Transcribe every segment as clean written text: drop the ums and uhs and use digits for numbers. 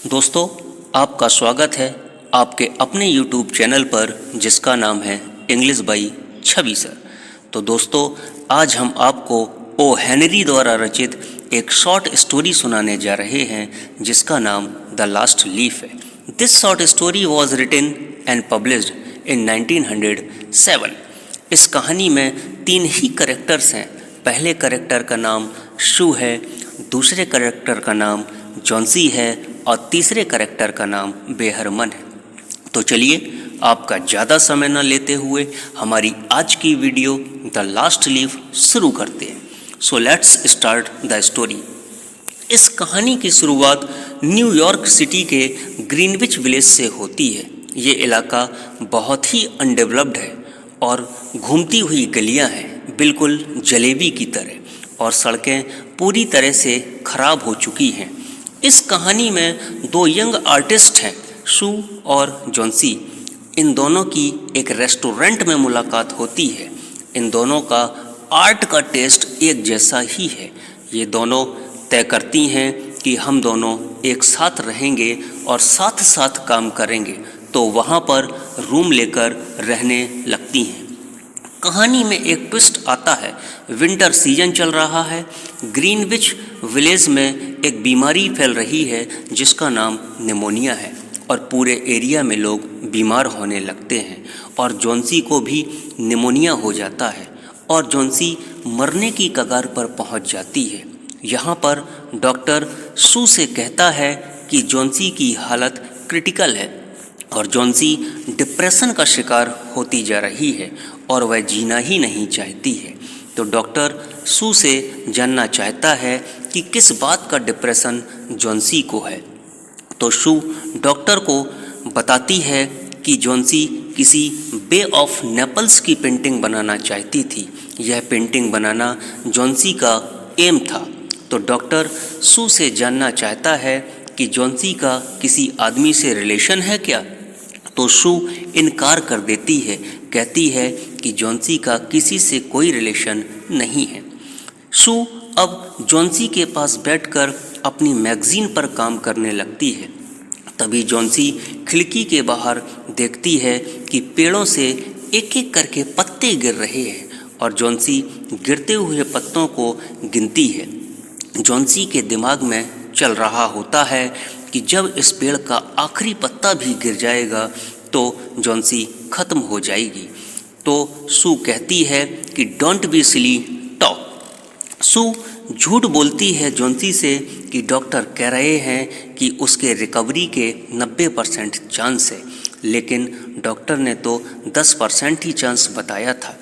दोस्तों, आपका स्वागत है आपके अपने YouTube चैनल पर जिसका नाम है इंग्लिश बाई छवि सर। तो दोस्तों, आज हम आपको ओ हेनरी द्वारा रचित एक शॉर्ट स्टोरी सुनाने जा रहे हैं जिसका नाम द लास्ट लीफ है। This short story was written and published in 1907। इस कहानी में 3 ही करेक्टर्स हैं। पहले करेक्टर का नाम शू है, दूसरे करेक्टर का नाम जॉन्सी है और तीसरे करेक्टर का नाम बेहरमन है। तो चलिए, आपका ज़्यादा समय न लेते हुए हमारी आज की वीडियो द लास्ट लीफ शुरू करते हैं। So let's start the story. इस कहानी की शुरुआत न्यूयॉर्क सिटी के ग्रीनविच विलेज से होती है। ये इलाका बहुत ही अनडेवलप्ड है और घूमती हुई गलियां हैं, बिल्कुल जलेबी की तरह, और सड़कें पूरी तरह से खराब हो चुकी हैं। इस कहानी में 2 यंग आर्टिस्ट हैं, शू और जॉन्सी। इन दोनों की एक रेस्टोरेंट में मुलाकात होती है। इन दोनों का आर्ट का टेस्ट एक जैसा ही है। ये दोनों तय करती हैं कि हम दोनों एक साथ रहेंगे और साथ साथ काम करेंगे, तो वहाँ पर रूम लेकर रहने लगती हैं। कहानी में एक ट्विस्ट आता है। विंटर सीजन चल रहा है। ग्रीनविच विलेज में एक बीमारी फैल रही है जिसका नाम निमोनिया है और पूरे एरिया में लोग बीमार होने लगते हैं और जॉन्सी को भी निमोनिया हो जाता है और जॉन्सी मरने की कगार पर पहुंच जाती है। यहाँ पर डॉक्टर शू से कहता है कि जॉन्सी की हालत क्रिटिकल है और जॉन्सी डिप्रेशन का शिकार होती जा रही है और वह जीना ही नहीं चाहती है। तो डॉक्टर शू से जानना चाहता है कि किस बात का डिप्रेशन जॉन्सी को है। तो शू डॉक्टर को बताती है कि जॉन्सी किसी बे ऑफ नेपल्स की पेंटिंग बनाना चाहती थी। यह पेंटिंग बनाना जॉन्सी का एम था। तो डॉक्टर शू से जानना चाहता है कि जॉन्सी का किसी आदमी से रिलेशन है क्या। तो शू इनकार कर देती है, कहती है कि जॉन्सी का किसी से कोई रिलेशन नहीं है। शू अब जॉन्सी के पास बैठकर अपनी मैगज़ीन पर काम करने लगती है। तभी जॉन्सी खिड़की के बाहर देखती है कि पेड़ों से एक एक करके पत्ते गिर रहे हैं और जॉन्सी गिरते हुए पत्तों को गिनती है। जॉन्सी के दिमाग में चल रहा होता है कि जब इस पेड़ का आखिरी पत्ता भी गिर जाएगा तो जॉन्सी खत्म हो जाएगी। तो शू कहती है कि डोंट बी सिली, टॉक। शू झूठ बोलती है जॉन्सी से कि डॉक्टर कह रहे हैं कि उसके रिकवरी के 90% चांस है, लेकिन डॉक्टर ने तो 10% ही चांस बताया था।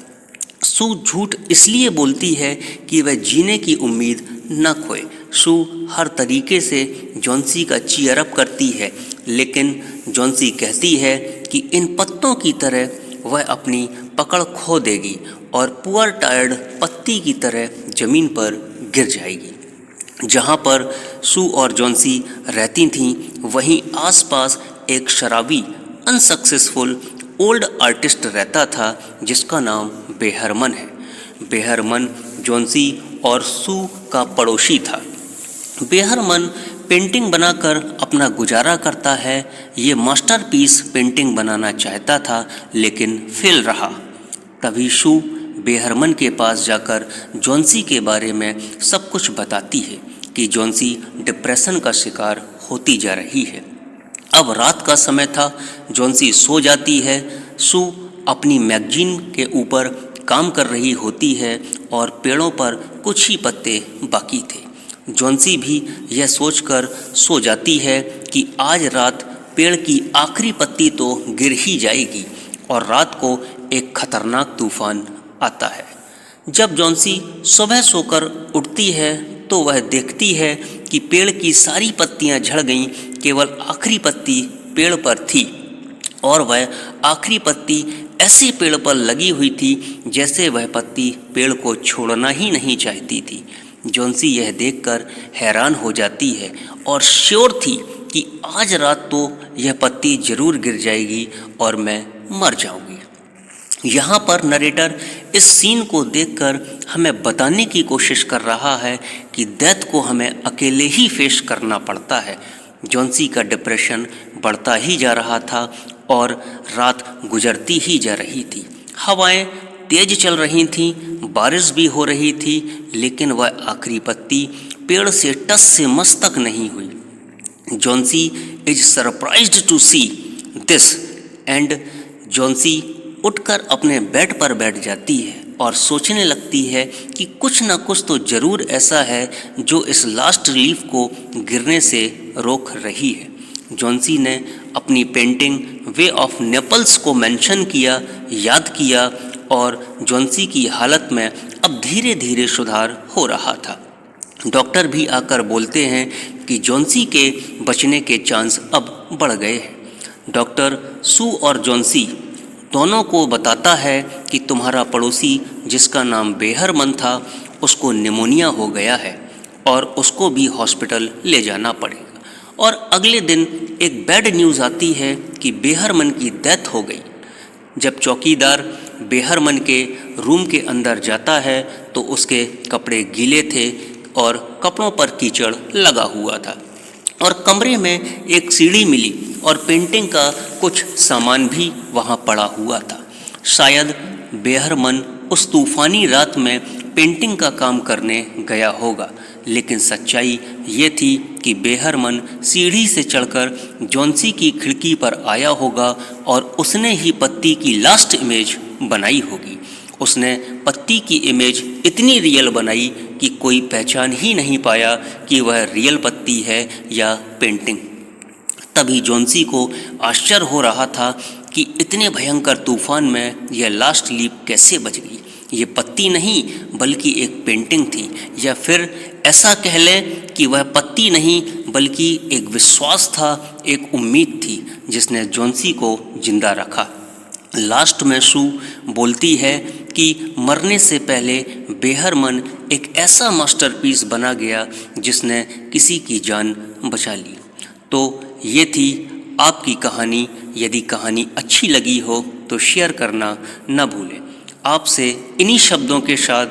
शू झूठ इसलिए बोलती है कि वह जीने की उम्मीद न खोए। शू हर तरीके से जॉन्सी का चीयर अप करती है, लेकिन जॉन्सी कहती है कि इन पत्तों की तरह वह अपनी पकड़ खो देगी और पुअर टायर्ड पत्ती की तरह ज़मीन पर गिर जाएगी। जहाँ पर शू और जॉन्सी रहती थीं, वहीं आसपास एक शराबी अनसक्सेसफुल ओल्ड आर्टिस्ट रहता था जिसका नाम बेहरमन है। बेहरमन जॉन्सी और शू का पड़ोसी था। बेहरमन पेंटिंग बनाकर अपना गुजारा करता है। ये मास्टरपीस पेंटिंग बनाना चाहता था लेकिन फेल रहा। तभी शू बेहरमन के पास जाकर जॉन्सी के बारे में सब कुछ बताती है कि जॉन्सी डिप्रेशन का शिकार होती जा रही है। अब रात का समय था। जॉन्सी सो जाती है। शू अपनी मैगजीन के ऊपर काम कर रही होती है और पेड़ों पर कुछ ही पत्ते बाकी थे। जॉन्सी भी यह सोचकर सो जाती है कि आज रात पेड़ की आखिरी पत्ती तो गिर ही जाएगी और रात को एक खतरनाक तूफान आता है। जब जॉन्सी सुबह सोकर उठती है तो वह देखती है कि पेड़ की सारी पत्तियां झड़ गईं, केवल आखिरी पत्ती पेड़ पर थी और वह आखिरी पत्ती ऐसे पेड़ पर लगी हुई थी जैसे वह पत्ती पेड़ को छोड़ना ही नहीं चाहती थी। जॉन्सी यह देखकर हैरान हो जाती है और श्योर थी कि आज रात तो यह पत्ती जरूर गिर जाएगी और मैं मर जाऊंगी। यहाँ पर नरेटर इस सीन को देखकर हमें बताने की कोशिश कर रहा है कि डेथ को हमें अकेले ही फेस करना पड़ता है। जॉन्सी का डिप्रेशन बढ़ता ही जा रहा था और रात गुजरती ही जा रही थी। हवाएं तेज चल रही थीं, बारिश भी हो रही थी, लेकिन वह आखिरी पत्ती पेड़ से टस से मस तक नहीं हुई। Johnsy is surprised to see this and Johnsy उठकर अपने बेड पर बैठ जाती है और सोचने लगती है कि कुछ न कुछ तो ज़रूर ऐसा है जो इस लास्ट लीफ को गिरने से रोक रही है। जॉन्सी ने अपनी पेंटिंग वे ऑफ नेपल्स को मेंशन किया, याद किया, और जॉन्सी की हालत में अब धीरे धीरे सुधार हो रहा था। डॉक्टर भी आकर बोलते हैं कि जॉन्सी के बचने के चांस अब बढ़ गए हैं। डॉक्टर सू और जॉन्सी दोनों को बताता है कि तुम्हारा पड़ोसी जिसका नाम बेहरमन था उसको निमोनिया हो गया है और उसको भी हॉस्पिटल ले जाना पड़ेगा। और अगले दिन एक बैड न्यूज़ आती है कि बेहरमन की डेथ हो गई। जब चौकीदार बेहरमन के रूम के अंदर जाता है तो उसके कपड़े गीले थे और कपड़ों पर कीचड़ लगा हुआ था और कमरे में एक सीढ़ी मिली और पेंटिंग का कुछ सामान भी वहाँ पड़ा हुआ था। शायद बेहरमन उस तूफ़ानी रात में पेंटिंग का काम करने गया होगा, लेकिन सच्चाई ये थी कि बेहरमन सीढ़ी से चढ़कर जॉन्सी की खिड़की पर आया होगा और उसने ही पत्ती की लास्ट इमेज बनाई होगी। उसने पत्ती की इमेज इतनी रियल बनाई कि कोई पहचान ही नहीं पाया कि वह रियल पत्ती है या पेंटिंग। तभी जॉन्सी को आश्चर्य हो रहा था कि इतने भयंकर तूफान में यह लास्ट लीफ कैसे बच गई। ये पत्ती नहीं बल्कि एक पेंटिंग थी, या फिर ऐसा कह लें कि वह पत्ती नहीं बल्कि एक विश्वास था, एक उम्मीद थी जिसने जॉन्सी को जिंदा रखा। लास्ट में सू बोलती है कि मरने से पहले बेहरमन एक ऐसा मास्टरपीस बना गया जिसने किसी की जान बचा ली। तो ये थी आपकी कहानी। यदि कहानी अच्छी लगी हो तो शेयर करना न भूलें। आपसे इन्हीं शब्दों के साथ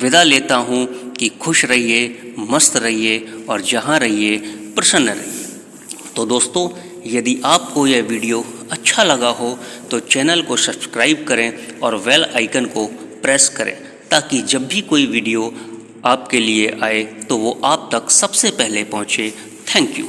विदा लेता हूँ कि खुश रहिए, मस्त रहिए और जहाँ रहिए प्रसन्न रहिए। तो दोस्तों, यदि आपको यह वीडियो अच्छा लगा हो तो चैनल को सब्सक्राइब करें और बेल आइकन को प्रेस करें, ताकि जब भी कोई वीडियो आपके लिए आए तो वो आप तक सबसे पहले पहुँचे। Thank you.